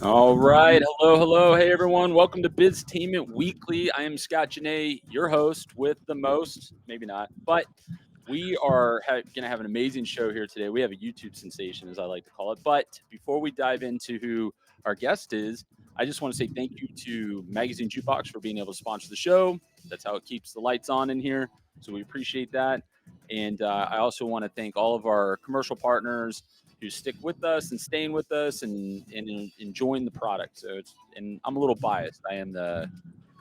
All right. Hello. Hey, everyone. Welcome to Biztainment Weekly. I am Scott Janney, your host with the most. Maybe not, but we are going to have an amazing show here today. We have a YouTube sensation, as I like to call it. But before we dive into who our guest is, I just want to say thank you to Magazine Jukebox for being able to sponsor the show. That's how it keeps the lights on in here. So we appreciate that. And I also want to thank all of our commercial partners who stick with us and staying with us and enjoying the product. And I'm a little biased. I am the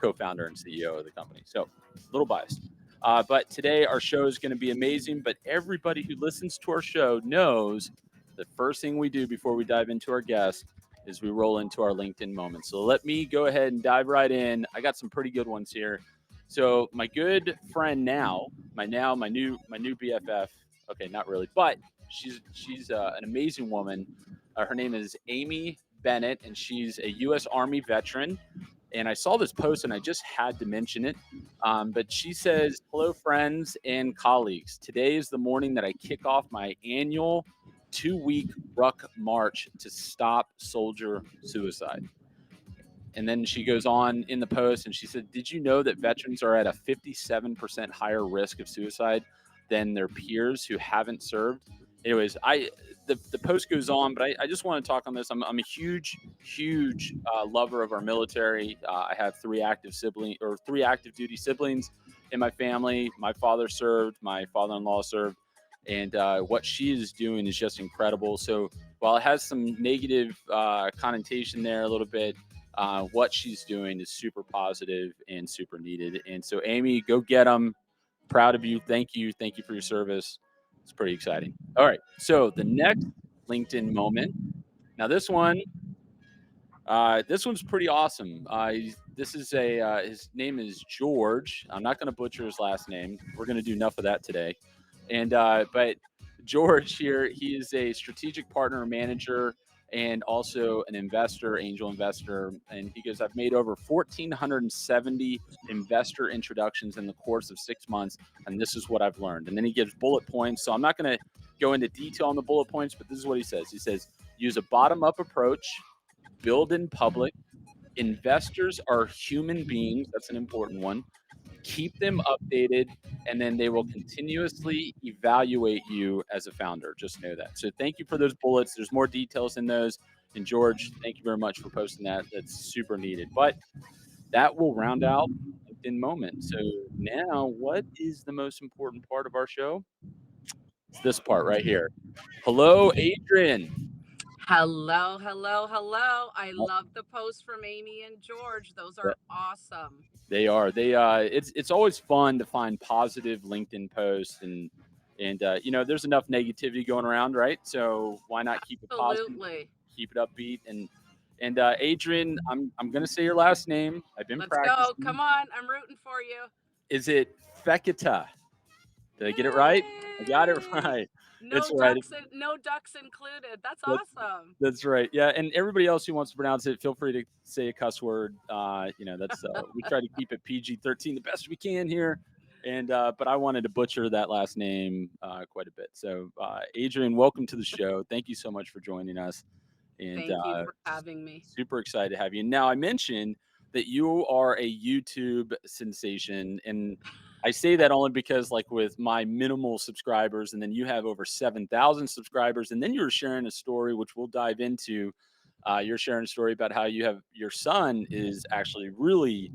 co-founder and CEO of the company, so a little biased. But today our show is going to be amazing. But everybody who listens to our show knows the first thing we do before we dive into our guest is we roll into our LinkedIn moment. So let me go ahead and dive right in. I got some pretty good ones here. So my good friend my new BFF. Okay, not really, but she's an amazing woman. Her name is Amy Bennett, and she's a U.S. Army veteran. And I saw this post, and I just had to mention it. But she says, "Hello, friends and colleagues. Today is the morning that I kick off my annual 2-week ruck march to stop soldier suicide." And then she goes on in the post and she said, "Did you know that veterans are at a 57% higher risk of suicide than their peers who haven't served?" Anyways, the post goes on, but I just want to talk on this. I'm a huge lover of our military. I have three active duty siblings in my family. My father served, my father-in-law served, and what she is doing is just incredible. So while it has some negative connotation there a little bit, what she's doing is super positive and super needed. And so, Amy, go get them. Proud of you. Thank you for your service. It's pretty exciting. All right. So the next LinkedIn moment. Now this one's pretty awesome. His name is George. I'm not going to butcher his last name. We're going to do enough of that today. And but George here, he is a strategic partner manager and also an angel investor. And he goes, "I've made over 1,470 investor introductions in the course of 6 months, and this is what I've learned." And then he gives bullet points. So I'm not going to go into detail on the bullet points, but this is what he says. He says, "Use a bottom-up approach, build in public. Investors are human beings." That's an important one. "Keep them updated, and then they will continuously evaluate you as a founder. Just know that." So thank you for those bullets. There's more details in those. And George, thank you very much for posting that. That's super needed. But that will round out LinkedIn moment. So now, what is the most important part of our show? It's this part right here. Hello, Adrian. Hello. I love the post from Amy and George. Those Yeah, are awesome. they are. It's always fun to find positive LinkedIn posts and there's enough negativity going around, right? So why not keep it positive, Absolutely. keep it upbeat, and Adrian, I'm gonna say your last name. I've been Let's go. practicing. Come on. I'm rooting for you. Is it Fekete? Did I get it right? I got it Yay. right. It's right. No ducks included. That's That, awesome. that's right. Yeah, and everybody else who wants to pronounce it, feel free to say a cuss word. That's we try to keep it PG-13 the best we can here. And but I wanted to butcher that last name quite a bit. So Adrian, welcome to the show. Thank you so much for joining us. And Thank you for having me. super excited to have you. Now, I mentioned that you are a YouTube sensation, and I say that only because, like, with my minimal subscribers, and then you have over 7,000 subscribers, and then you're sharing a story, which we'll dive into. You're sharing a story about how your son is actually really,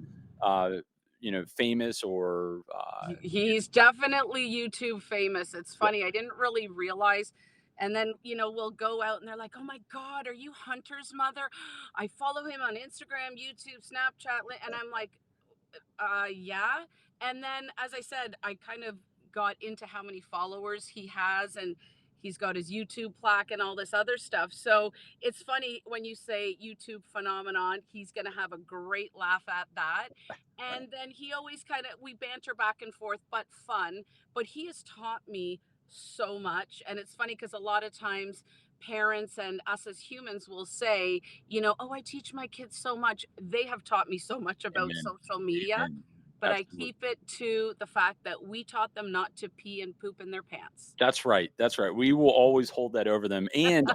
famous or He's definitely YouTube famous. It's funny. I didn't really realize. And then, we'll go out and they're like, "Oh my God, are you Hunter's mother? I follow him on Instagram, YouTube, Snapchat." And I'm like, yeah. And then, as I said, I kind of got into how many followers he has, and he's got his YouTube plaque and all this other stuff. So it's funny when you say YouTube phenomenon, he's going to have a great laugh at that. And then he always we banter back and forth, but fun. But he has taught me so much. And it's funny because a lot of times, parents and us as humans will say, "Oh, I teach my kids so much." They have taught me so much about amen, social media. amen. but I Absolutely. keep it to the fact that we taught them not to pee and poop in their pants. That's right, that's right. We will always hold that over them, and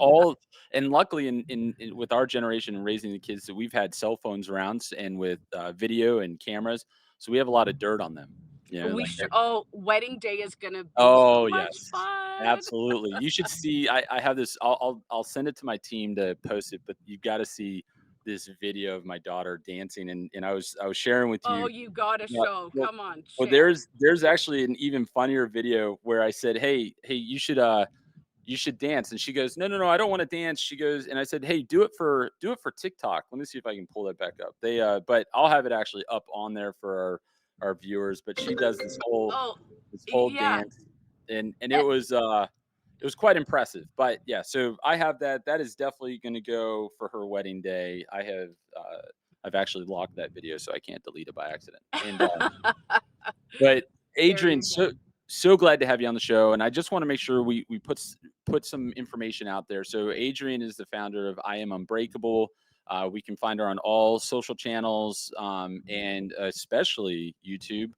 luckily in with our generation and raising the kids that we've had cell phones around and with, video and cameras, so we have a lot of dirt on them, We like should. Oh, wedding day is gonna be Oh, so much yes. fun. Absolutely. You should see I have this I'll send it to my team to post it, but you gotta see this video of my daughter dancing, and I was sharing with Oh, you, you gotta well show. well Come on, well, share. there's actually an even funnier video where I said, "Hey, you should dance," and she goes, "No, no, no, I don't wanna dance." She goes and I said, "Hey, do it for TikTok." Let me see if I can pull that back up. But I'll have it actually up on there for our viewers, but she does Oh, this whole yeah. dance, and Eh, it was quite impressive. But yeah, so I have that. That is definitely going to go for her wedding day. I've actually locked that video, so I can't delete it by accident. But there Adrian, you go. so glad to have you on the show, and I just want to make sure we put some information out there. So Adrian is the founder of I Am Unbreakable. We can find her on all social channels, and especially YouTube,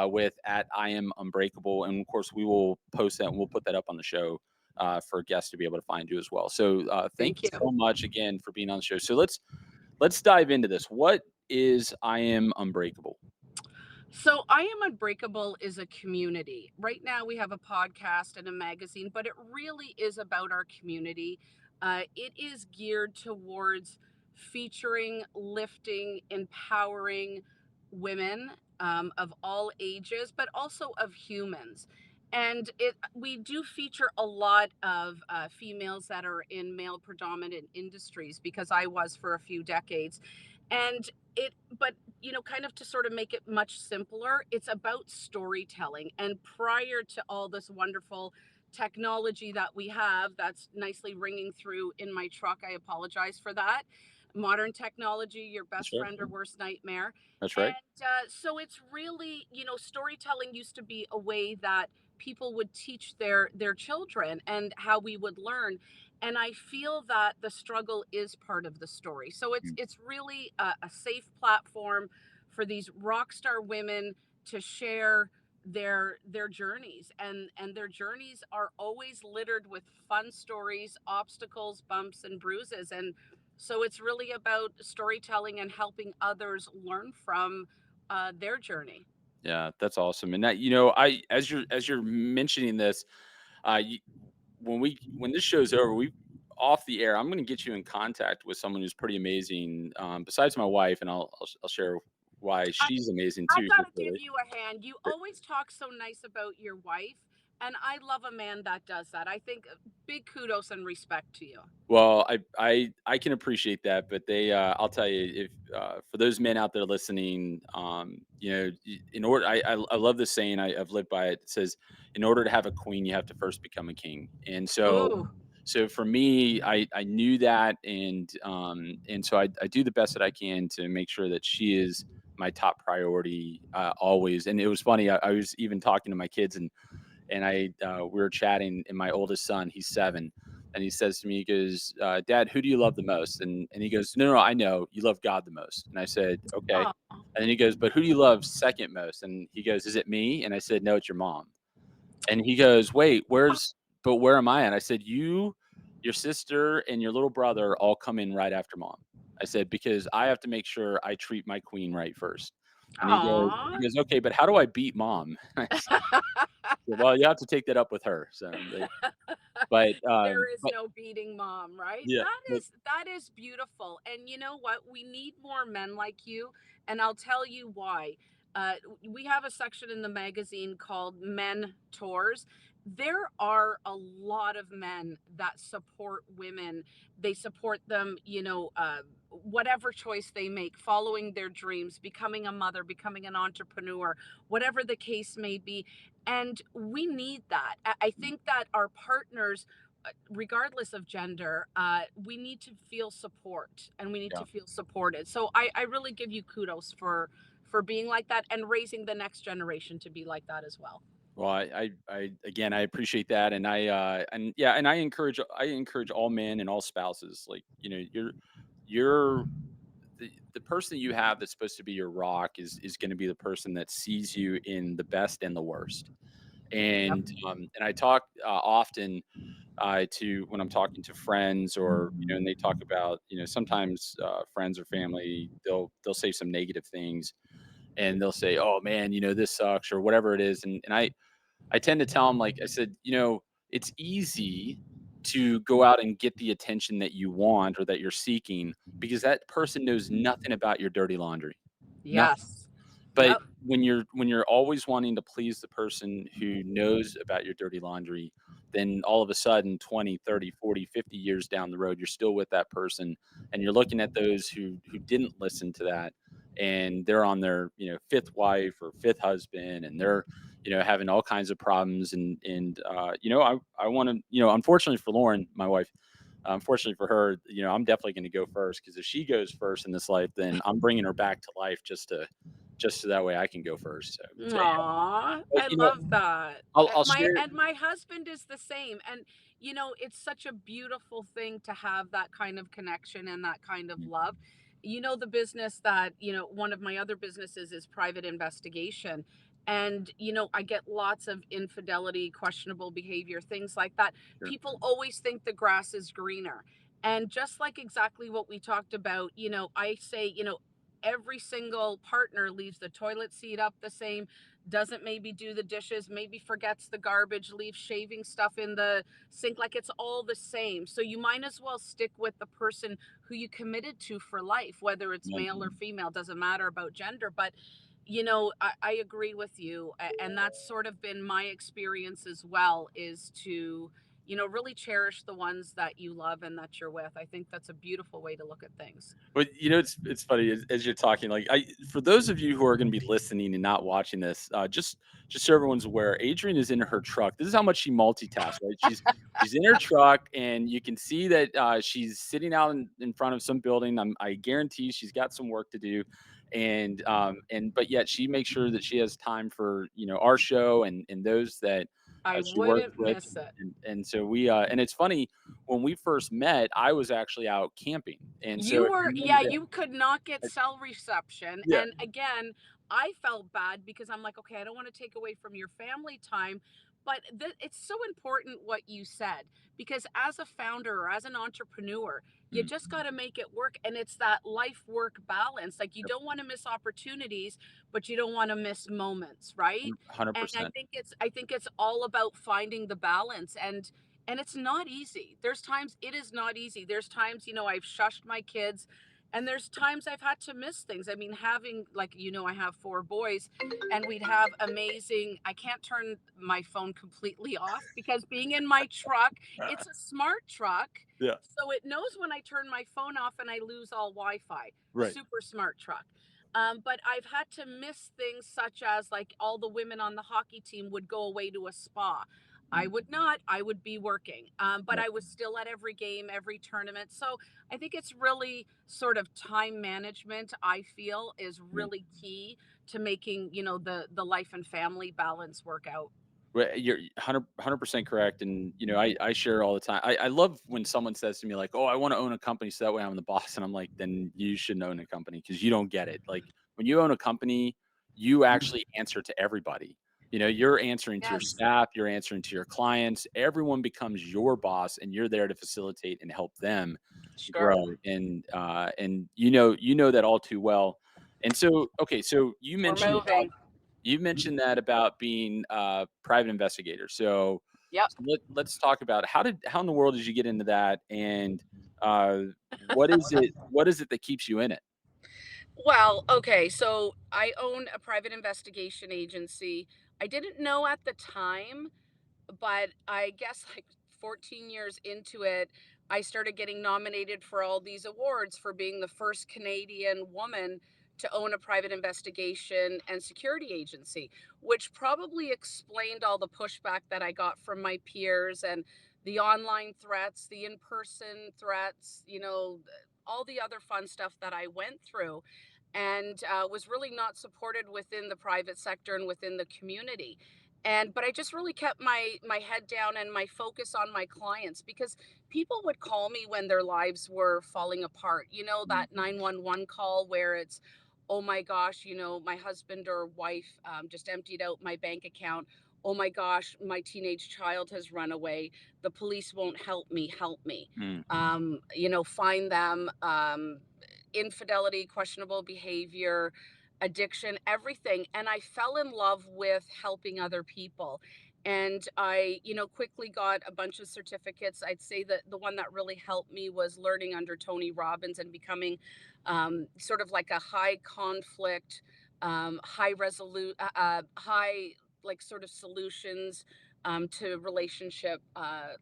with at I Am Unbreakable, and of course we will post that and we'll put that up on the show, for guests to be able to find you as well. So thank Thank you you. so much again for being on the show. So let's dive into this. What is I Am Unbreakable? So, I Am Unbreakable is a community. Right now, we have a podcast and a magazine, but it really is about our community. It is geared towards featuring, lifting, empowering women of all ages, but also of humans. And we do feature a lot of females that are in male predominant industries because I was for a few decades. And but kind of to sort of make it much simpler, it's about storytelling. And prior to all this wonderful technology that we have, that's nicely ringing through in my truck. I apologize for that. Modern technology, your That's best right. friend or worst nightmare. That's And right. so it's really, storytelling used to be a way that people would teach their children and how we would learn. And I feel that the struggle is part of the story. So it's really a safe platform for these rock star women to share their journeys, and their journeys are always littered with fun stories, obstacles, bumps and bruises. And so it's really about storytelling and helping others learn from their journey. Yeah, that's awesome. And that, I as you're mentioning this, you, when this show's over, we off the air, I'm going to get you in contact with someone who's pretty amazing. Besides my wife, and I'll share why I, she's amazing I too. gotta give Before, you a hand. You always talk so nice about your wife, and I love a man that does that. I think big kudos and respect to you. well, I can appreciate that, but I'll tell you, if for those men out there listening, in order, I love this saying, I've lived by it. It says, in order to have a queen, you have to first become a king. And Ooh, so for me, I knew that, and so I do the best that I can to make sure that she is my top priority, always. And it was funny. I was even talking to my kids, and we were chatting, and my oldest son, he's 7, and he says to me, he goes, "Dad, who do you love the most?" And he goes, "No, no, I know you love God the most." And I said, "Okay." oh, And then he goes, "But who do you love second most?" And he goes, "Is it me?" And I said, "No, it's your mom." And he goes, "Wait, where am I?" And I said, "You, your sister, and your little brother all come in right after mom." I said, "Because I have to make sure I treat my queen right first." And aw. he goes, "Okay, but how do I beat mom?" I said, "Well, you have to take that up with her." There is But no beating mom, right? yeah, That is beautiful. And you know what? We need more men like you, and I'll tell you why. We have a section in the magazine called Men Tours. There are a lot of men that support women. They support them, whatever choice they make, following their dreams, becoming a mother, becoming an entrepreneur, whatever the case may be. And we need that. I think that our partners, regardless of gender, we need to feel support and we need yeah. to feel supported. So I really give you kudos for being like that and raising the next generation to be like that as well. Well, I again, I appreciate that, and yeah, and I encourage all men and all spouses, like, you're the person you have that's supposed to be your rock is going to be the person that sees you in the best and the worst. Yep. And I talk often to when I'm talking to friends, or and they talk about, sometimes friends or family, they'll say some negative things, and they'll say, "Oh man, this sucks," or whatever it is, and I tend to tell them, like I said, it's easy to go out and get the attention that you want or that you're seeking, because that person knows nothing about your dirty laundry. Nothing. Yes. But Yep. when you're always wanting to please the person who knows about your dirty laundry, then all of a sudden 20, 30, 40, 50 years down the road, you're still with that person, and you're looking at those who didn't listen to that, and they're on their, fifth wife or fifth husband, and they're, having all kinds of problems, and I want to, unfortunately for Lauren, my wife, unfortunately for her, I'm definitely going to go first, because if she goes first in this life, then I'm bringing her back to life, just so that way I can go first. So yeah, Aw, but I love that. I'll share. My husband is the same, and it's such a beautiful thing to have that kind of connection and that kind of love. The business that, one of my other businesses is private investigation. And, I get lots of infidelity, questionable behavior, things like that. Sure. People always think the grass is greener. And just like exactly what we talked about, I say, every single partner leaves the toilet seat up the same, doesn't maybe do the dishes, maybe forgets the garbage, leaves shaving stuff in the sink. Like, it's all the same. So you might as well stick with the person who you committed to for life, whether it's Well, male or female, doesn't matter about gender. But I agree with you. And that's sort of been my experience as well, is to really cherish the ones that you love and that you're with. I think that's a beautiful way to look at things. but it's funny as you're talking. Like, for those of you who are going to be listening and not watching this, just so everyone's aware, Adrian is in her truck. This is how much she multitasks. Right, she's in her truck, and you can see that she's sitting out in front of some building. I guarantee she's got some work to do, and but yet she makes sure that she has time for, our show, and those that I she works wouldn't with, miss it. and so and it's funny, when we first met, I was actually out camping, and so You if were, you yeah, remember you could not get that. cell reception. Yeah. And again, I felt bad because I'm like, okay, I don't want to take away from your family time. But it's so important what you said, because as a founder or as an entrepreneur, you Mm, just got to make it work. And it's that life work balance. Like, you yep, don't want to miss opportunities, but you don't want to miss moments, right? And 100%. I think it's all about finding the balance. And it's not easy. There's times it is not easy. There's times, I've shushed my kids, and there's times I've had to miss things. I mean, having, like, I have four boys, and we'd have amazing, I can't turn my phone completely off because being in my truck, it's a smart truck. Yeah, So it knows when I turn my phone off and I lose all Wi-Fi. right. Super smart truck. But I've had to miss things, such as, like, all the women on the hockey team would go away to a spa. I Mm, would not. I would be working. But yep, I was still at every game, every tournament. So I think it's really sort of time management, I feel, is yeah. really key to making, the life and family balance work out. Well, you're 100% correct, and, I share all the time. I love when someone says to me, like, "Oh, I wanna own a company so that way I'm the boss," and I'm like, "Then you shouldn't own a company, because you don't get it." Like, when you own a company, you actually answer to everybody. You're answering to your Yes, staff, you're answering to your clients, everyone becomes your boss, and you're there to facilitate and help them sure. grow, and you know that all too well. And so, okay, so We're moving. you mentioned that about being a private investigator. So, Yep. let's talk about how in the world did you get into that, and uh, what is it that keeps you in it? Well, okay, so I own a private investigation agency. I didn't know at the time, but I guess, like, 14 years into it, I started getting nominated for all these awards for being the first Canadian woman to own a private investigation and security agency, which probably explained all the pushback that I got from my peers, and the online threats, the in person threats, all the other fun stuff that I went through, and was really not supported within the private sector and within the community. But I just really kept my head down and my focus on my clients, because people would call me when their lives were falling apart. You know, that Mhm. 911 call where it's, oh my gosh, you know, my husband or wife just emptied out my bank account. Oh my gosh, my teenage child has run away. The police won't help me. Help me. Mm. You know, find them. Infidelity, questionable behavior, addiction, everything. And I fell in love with helping other people. And I, you know, quickly got a bunch of certificates. I'd say that the one that really helped me was learning under Tony Robbins and becoming sort of like a high conflict, high resolute, high like sort of solutions to relationship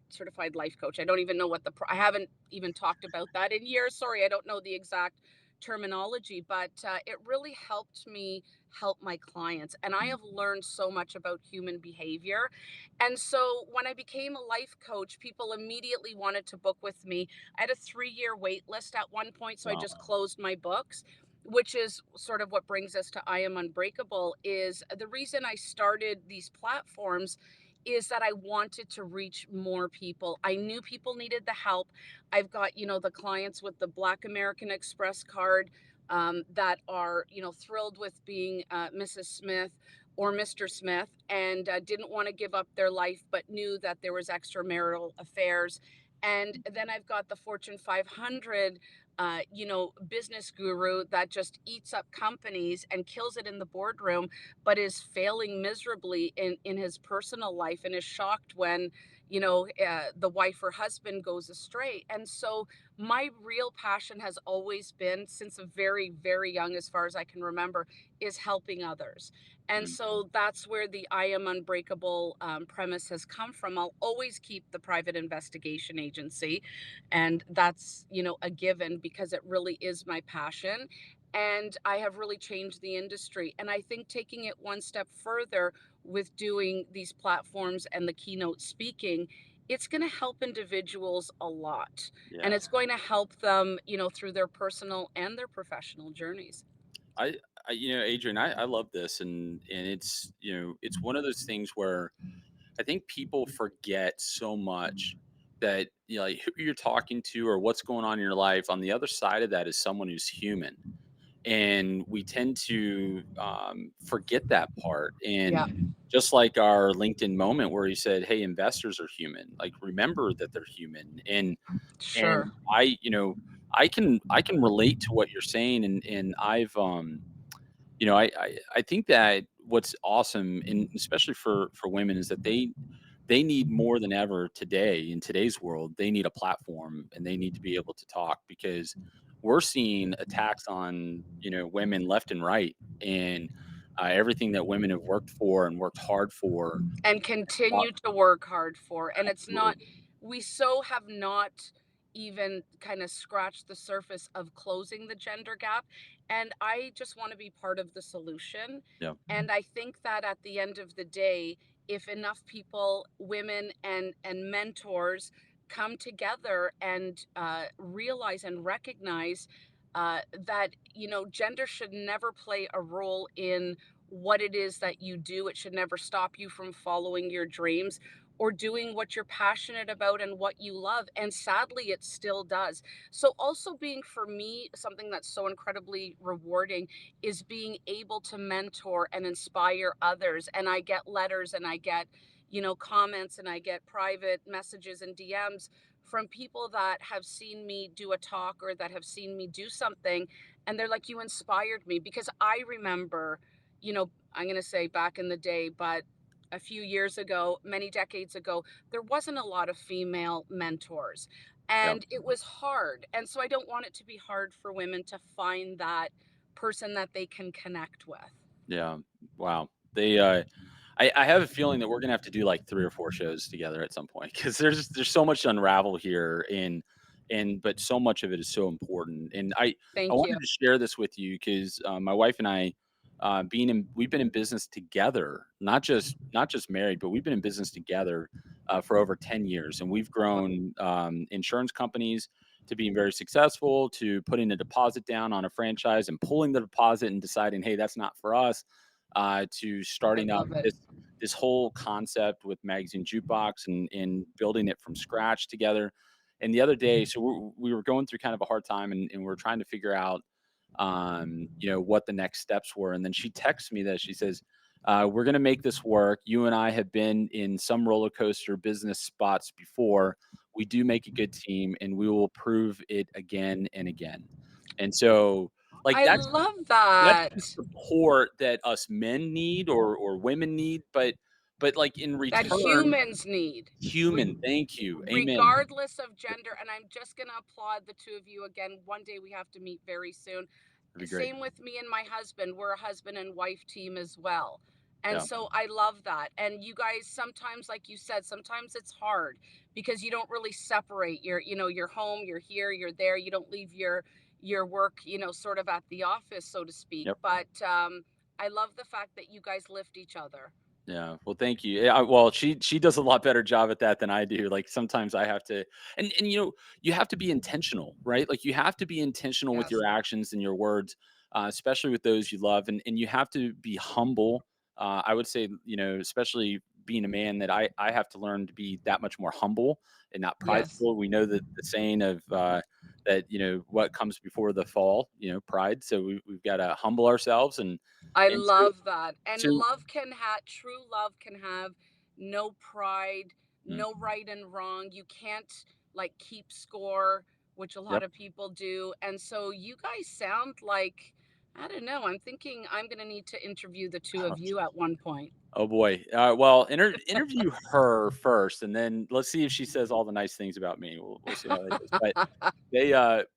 certified life coach. I don't even know what I haven't even talked about that in years. Sorry, I don't know the exact terminology, but it really helped me help my clients. And I Mm. have learned so much about human behavior. And so when I became a life coach, people immediately wanted to book with me. I had a 3 year wait list at one point, so I Wow. just closed my books. Which is sort of what brings us to I Am Unbreakable. Is the reason I started these platforms is that I wanted to reach more people. I knew people needed the help. I've got, you know, the clients with the Black American Express card that are, you know, thrilled with being Mrs. Smith or Mr. Smith, and didn't want to give up their life, but knew that there was extramarital affairs. And then I've got the Fortune 500, you know, business guru that just eats up companies and kills it in the boardroom, but is failing miserably in his personal life and is shocked when, you know, the wife or husband goes astray. And so my real passion has always been, since a very, very young, as far as I can remember, is helping others. And Mm. so that's where the I Am Unbreakable premise has come from. I'll always keep the private investigation agency, and that's, you know, a given, because it really is my passion. And I have really changed the industry. And I think taking it one step further with doing these platforms and the keynote speaking, it's going to help individuals a lot. And Yeah. it's going to help them, you know, through their personal and their professional journeys. I, Adrian, I love this, and it's, it's one of those things where I think people forget so much that, like, who you're talking to or what's going on in your life. On the other side of that is someone who's human, and we tend to forget that part. And Yeah, just like our LinkedIn moment where he said, "Hey, investors are human. Like, remember that they're human." And sure. I can relate to what you're saying, and I've I think that what's awesome, and especially for women, is that they need more than ever today, in today's world, they need a platform and they need to be able to talk, because we're seeing attacks on, women left and right. And everything that women have worked for and worked hard for. And Well, continue to work hard for. And it's not, absolutely. we so have not even kind of scratched the surface of closing the gender gap. And I just want to be part of the solution. Yeah. And I think that at the end of the day, if enough people, women and mentors, come together and realize and recognize that, you know, gender should never play a role in what it is that you do. It should never stop you from following your dreams or doing what you're passionate about and what you love. And sadly, it still does. So, also being, for me, something that's so incredibly rewarding is being able to mentor and inspire others. And I get letters and I get, you know, comments, and I get private messages and DMs from people that have seen me do a talk or that have seen me do something. And they're like, you inspired me. Because I remember, you know, I'm going to say back in the day, but a few years ago, many decades ago, there wasn't a lot of female mentors, Yeah. and it was hard. And so I don't want it to be hard for women to find that person that they can connect with. Yeah. Wow. I have a feeling that we're gonna have to do like 3 or 4 shows together at some point, because there's so much to unravel here, but so much of it is so important. And I Thank you. wanted to share this with you because my wife and I, we've been in business together, not just married, but we've been in business together for over 10 years, and we've Wow. grown insurance companies to being very successful, to putting a deposit down on a franchise and pulling the deposit and deciding, hey, that's not for us, to I starting up love it. this this whole concept with Magazine Jukebox and building it from scratch together. And the other day, so we were going through kind of a hard time, and we're trying to figure out, what the next steps were. And then she texts me that she says, "We're going to make this work. You and I have been in some roller coaster business spots before. We do make a good team, and we will prove it again and again." And so, like, I love that's that. the support that us men need, or women need, but like in That return, humans need. Re- human. Thank you. Amen. Regardless of gender. And I'm just going to applaud the two of you again. One day we have to meet very soon. That'd be great. Same with me and my husband. We're a husband and wife team as well. And Yeah. so I love that. And you guys sometimes, like you said, sometimes it's hard because you don't really separate your home, you're here, you're there. You don't leave your work, sort of at the office, so to speak. Yep. But I love the fact that you guys lift each other. Yeah. Well, thank you. Yeah, well, she does a lot better job at that than I do. Like sometimes I have to, and you have to be intentional, right? Like you have to be intentional with Yes. your actions and your words, especially with those you love, and you have to be humble. I would say, especially being a man, that I have to learn to be that much more humble and not Yes. prideful. We know that the saying of that what comes before the fall, pride. So we've got to humble ourselves, I and so love that. And so. love can have true love can have no pride, Mm, no right and wrong. You can't like keep score, which a lot yep. of people do. And so you guys sound like, I don't know, I'm thinking I'm going to need to interview the two of you at one point. Oh boy. Well, interview her first, and then let's see if she says all the nice things about me. We'll see how that goes.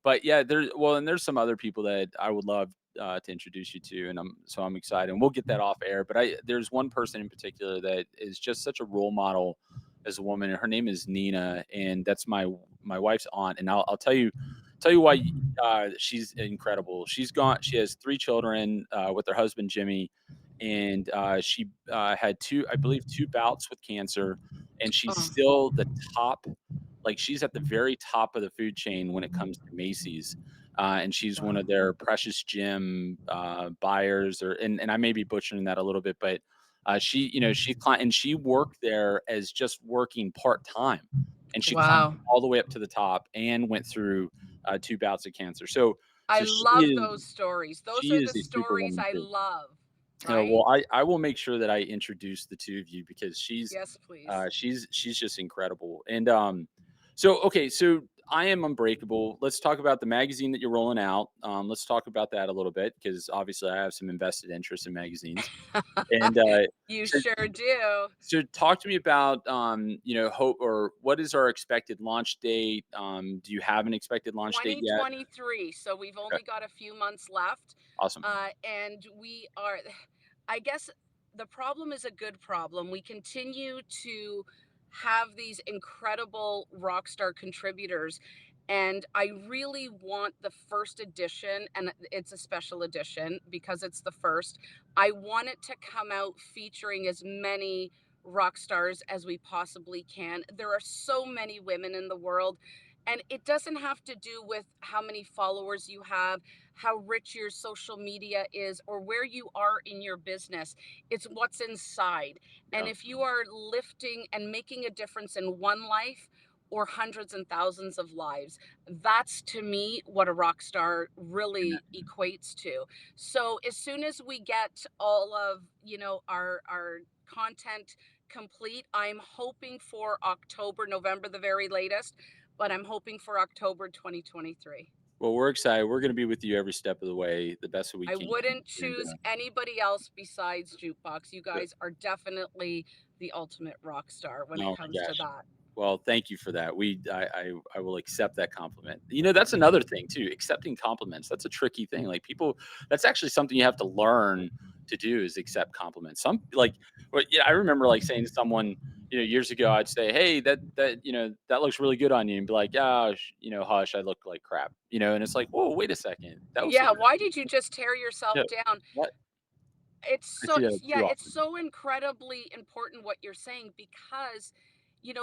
But yeah, and there's some other people that I would love to introduce you to, and I'm excited, and we'll get that off air. But there's one person in particular that is just such a role model as a woman, and her name is Nina, and that's my wife's aunt, and I'll tell you why she's incredible. She has 3 children with her husband Jimmy, and she had I believe, 2 bouts with cancer, and she's Oh, still the top. Like she's at the very top of the food chain when it comes to Macy's, and she's one wow. of their Precious Gem buyers, and I may be butchering that a little bit, but and she worked there as just working part time, and she climbed Wow. all the way up to the top and went through 2 bouts of cancer. So I she love is those stories. Those she are is the a stories superwoman I too. love, right? Well, I will make sure that I introduce the 2 of you because Yes, please. she's just incredible. And so okay, so I Am Unbreakable. Let's talk about the magazine that you're rolling out. Let's talk about that a little bit because obviously I have some invested interest in magazines. And You so sure do. talk to me about hope, or what is our expected launch date? Do you have an expected launch date yet? 2023. So we've Okay, only got a few months left. awesome. And we are, I guess the problem is a good problem. We continue to have these incredible rock star contributors. And I really want the first edition, and it's a special edition because it's the first. I want it to come out featuring as many rock stars as we possibly can. There are so many women in the world, and it doesn't have to do with how many followers you have, how rich your social media is, or where you are in your business. It's what's inside. And Yeah. if you are lifting and making a difference in one life or hundreds and thousands of lives, that's to me what a rock star really equates to. So as soon as we get all of, our content complete, I'm hoping for October, November, the very latest, but I'm hoping for October 2023. Well, we're excited. We're going to be with you every step of the way, the best that we I can. wouldn't And choose anybody else besides Jukebox. You good. guys are definitely the ultimate rock star when it Oh comes my to gosh. that. Well, thank you for that. I will accept that compliment. That's another thing too. Accepting compliments. That's a tricky thing. Like people, that's actually something you have to learn to do, is accept compliments. I remember like saying to someone, years ago, I'd say, "Hey, that looks really good on you," and be like, "Yeah, hush, I look like crap," and it's like, "Whoa, wait a second, that was Yeah, something." why did you just tear yourself Yeah, down? what? It's I so see that yeah, too it's often. so incredibly important what you're saying because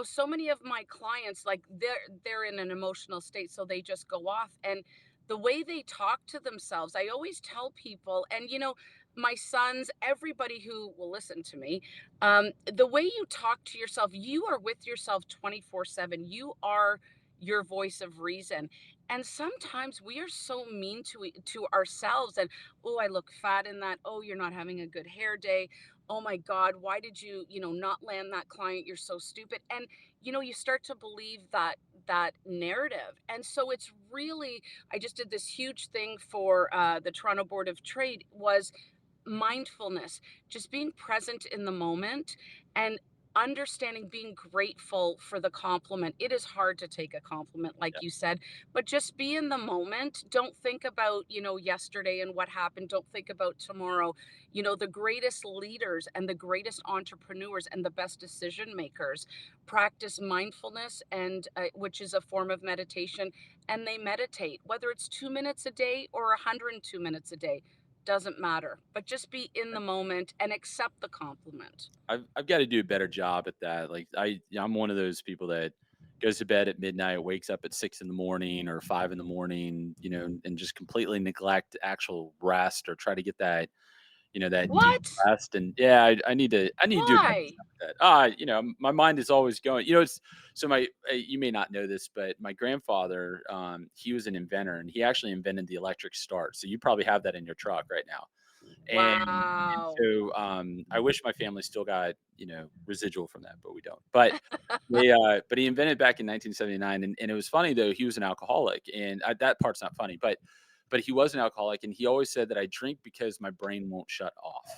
so many of my clients, like, they're in an emotional state, so they just go off, and the way they talk to themselves, I always tell people, and my sons, everybody who will listen to me, the way you talk to yourself, you are with yourself 24/7. You are your voice of reason. And sometimes we are so mean to ourselves. And oh, I look fat in that. Oh, you're not having a good hair day. Oh my God, why did you, not land that client? You're so stupid. And you start to believe that narrative. And so it's really, I just did this huge thing for the Toronto Board of Trade, was mindfulness, just being present in the moment and understanding, being grateful for the compliment. It is hard to take a compliment, Yeah, like you said, but just be in the moment. Don't think about, yesterday and what happened. Don't think about tomorrow. The greatest leaders and the greatest entrepreneurs and the best decision makers practice mindfulness, and which is a form of meditation, and they meditate, whether it's 2 minutes a day or 102 minutes a day, doesn't matter, but just be in the moment and accept the compliment. I've got to do a better job at that. Like I'm one of those people that goes to bed at midnight, wakes up at 6 in the morning or 5 in the morning, and just completely neglect actual rest or try to get that deep What? rest. And yeah, I need to do a better Why? job at that. My mind is always going. It's so my you may not know this, but my grandfather, he was an inventor, and he actually invented the electric start. So you probably have that in your truck right now. And Wow. so, I wish my family still got, residual from that, but we don't. But he invented back in 1979, and it was funny though, he was an alcoholic, and that part's not funny, but he was an alcoholic, and he always said that I drink because my brain won't shut off.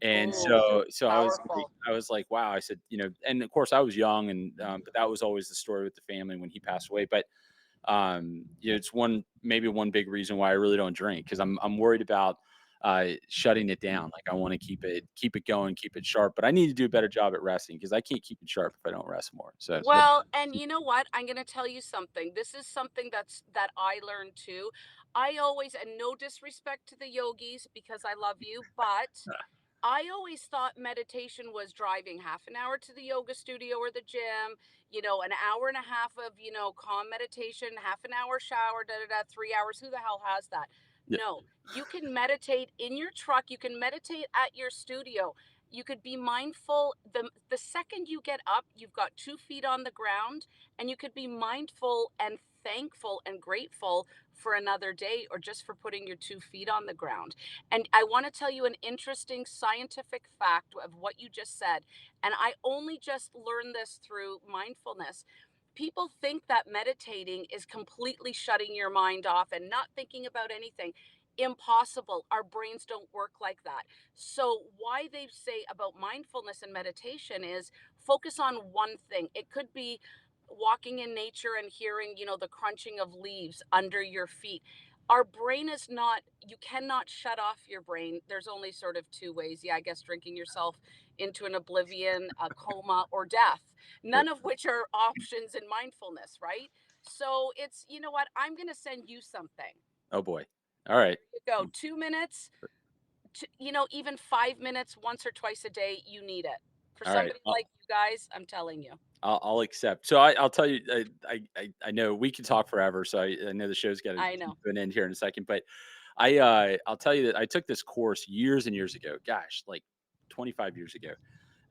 And Oh, so powerful. I was like, wow, I said, and of course I was young, and but that was always the story with the family when he passed away. But it's maybe one big reason why I really don't drink, because I'm worried about shutting it down. Like I want to keep it going, keep it sharp, but I need to do a better job at resting, because I can't keep it sharp if I don't rest more. So Well, and you know what? I'm going to tell you something. This is something that I learned too. I always, and no disrespect to the yogis because I love you, but I always thought meditation was driving half an hour to the yoga studio or the gym, an hour and a half of, calm meditation, half an hour shower, 3 hours. Who the hell has that? yeah, No, you can meditate in your truck. You can meditate at your studio. You could be mindful. The second you get up, you've got 2 feet on the ground, and you could be mindful and thankful and grateful for another day, or just for putting your 2 feet on the ground. And I want to tell you an interesting scientific fact of what you just said. And I only just learned this through mindfulness. People think that meditating is completely shutting your mind off and not thinking about anything. Impossible. Our brains don't work like that. So, why they say about mindfulness and meditation is focus on one thing. It could be walking in nature and hearing, the crunching of leaves under your feet. Our brain is not, you cannot shut off your brain. There's only sort of two ways. Yeah, I guess drinking yourself into an oblivion, a coma, or death, right. none of which are options in mindfulness, right? So it's, you know what? I'm going to send you something. Oh boy. All right. You go 2 minutes, even 5 minutes once or twice a day. You need it. For All right. somebody like you guys, I'm telling you. I'll accept. So I'll tell you. I know we can talk forever. So I know the show's got to I keep know. to an end here in a second. But I'll tell you that I took this course years and years ago. Gosh, like 25 years ago.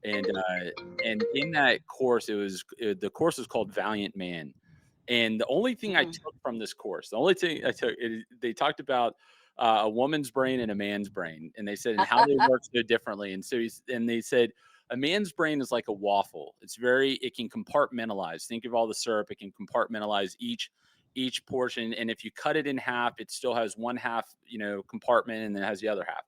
And in that course, the course was called Valiant Man. And the only thing I Mhm. took from this course, the only thing I took, they talked about a woman's brain and a man's brain, and they said and how they work so differently. And and they said a man's brain is like a waffle. It can compartmentalize. Think of all the syrup. It can compartmentalize each portion, and if you cut it in half, it still has one half, compartment, and then it has the other half.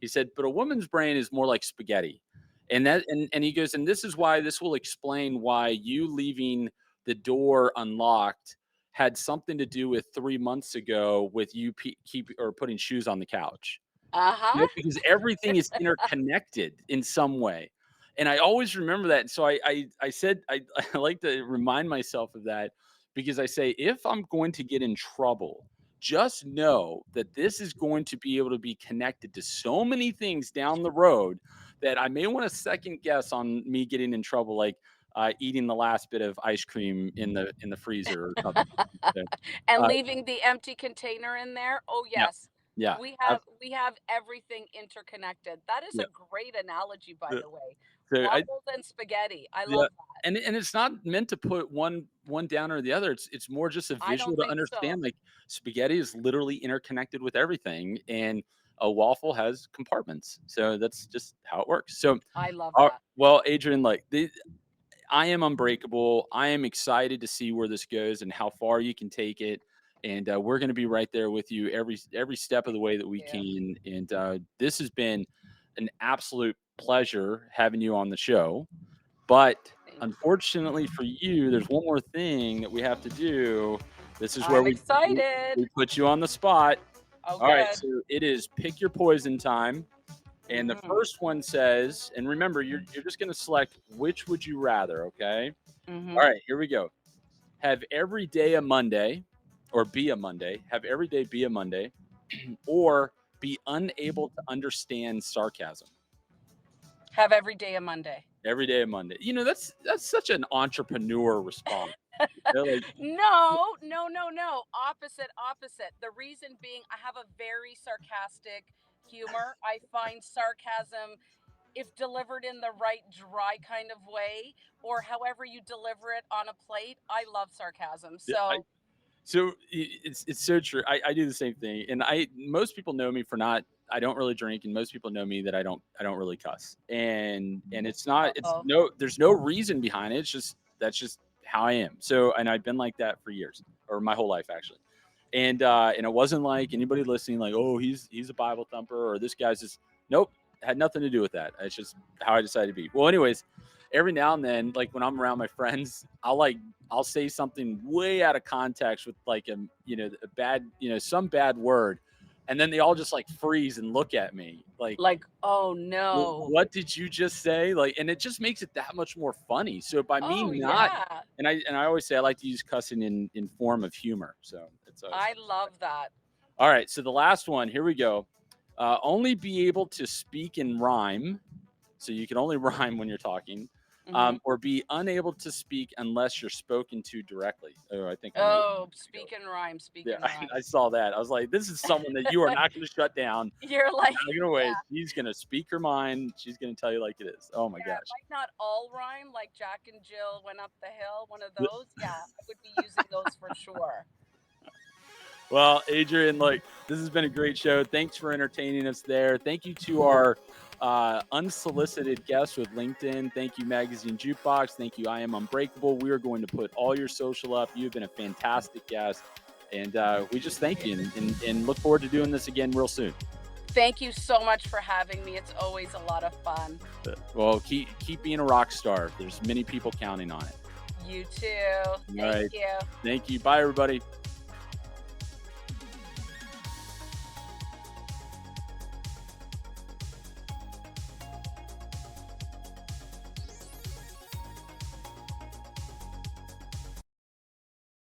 He said, but a woman's brain is more like spaghetti. And he goes, and this is why this will explain why you leaving the door unlocked had something to do with 3 months ago with you keep or putting shoes on the couch. Uh-huh. Because everything is interconnected in some way. And I always remember that. So I said I like to remind myself of that, because I say if I'm going to get in trouble, just know that this is going to be able to be connected to so many things down the road that I may want to second guess on me getting in trouble, like eating the last bit of ice cream in the freezer or something. So, And uh, leaving the empty container in there. Oh, yeah, yes. Yeah. We have everything interconnected. That is Yeah. a great analogy, by Uh, the way. So I Waffles and spaghetti. I yeah, love that. and it's not meant to put one down or the other. It's more just a I visual don't to think so. understand, like, spaghetti is literally interconnected with everything, and a waffle has compartments. So that's just how it works. So, I love that. well, Adrian, like, I am unbreakable. I am excited to see where this goes and how far you can take it. And we're going to be right there with you every step of the way that we Yeah. can. And this has been an absolute pleasure having you on the show. But Thank you. unfortunately for you, there's one more thing that we have to do. This is where I'm we excited. put you on the spot. Oh, All right, good. so it is pick your poison time. And the Mhm. first one says, and remember, you're just going to select which would you rather, okay? Mhm. All right, here we go. Have every day a Monday, or be a Monday. Have every day be a Monday, or be unable to understand sarcasm. Have every day a Monday. Every day a Monday. That's such an entrepreneur response. Like, No, no, no, no. Opposite, opposite. The reason being, I have a very sarcastic humor. I find sarcasm, if delivered in the right dry kind of way, or however you deliver it on a plate, I love sarcasm. yeah, So it's so true. I do the same thing, and most people know me for not. I don't really drink, and most people know me that I don't really cuss, and it's not. It's uh-oh. no. There's no reason behind it. It's just that's just how I am. So, and I've been like that for years, or my whole life actually. And it wasn't like anybody listening, like, oh, he's a Bible thumper, or this guy's just nope. Had nothing to do with that. It's just how I decided to be. Well, anyways, every now and then, like when I'm around my friends, I'll say something way out of context with like a bad some bad word, and then they all just like freeze and look at me like, Like, oh no. What did you just say?" Like, and it just makes it that much more funny. So by me Oh not, yeah. and I always say I like to use cussing in form of humor. So it's always I love that. all right. So the last one, here we go. Only be able to speak in rhyme, so you can only rhyme when you're talking, Hmm. or be unable to speak unless you're spoken to directly. Oh, I think I know which Oh, one to go. speak and rhyme, speak Yeah, and rhyme. I saw that. I was like, this is someone that you are not going to shut down. You're You're like, not going to wait. yeah, She's going to speak her mind. She's going to tell you like it is. Oh my yeah, it gosh. might not all rhyme like Jack and Jill went up the hill, one of those. Yeah, I would be using those for sure. Well, Adrian, like this has been a great show. Thanks for entertaining us there. Thank you to our unsolicited guests with LinkedIn. Thank you, Magazine Jukebox. Thank you, I Am Unbreakable. We are going to put all your social up. You've been a fantastic guest. And we just thank you and look forward to doing this again real soon. Thank you so much for having me. It's always a lot of fun. Well, keep being a rock star. There's many people counting on it. You too. All right. Thank you. Thank you. Bye, everybody.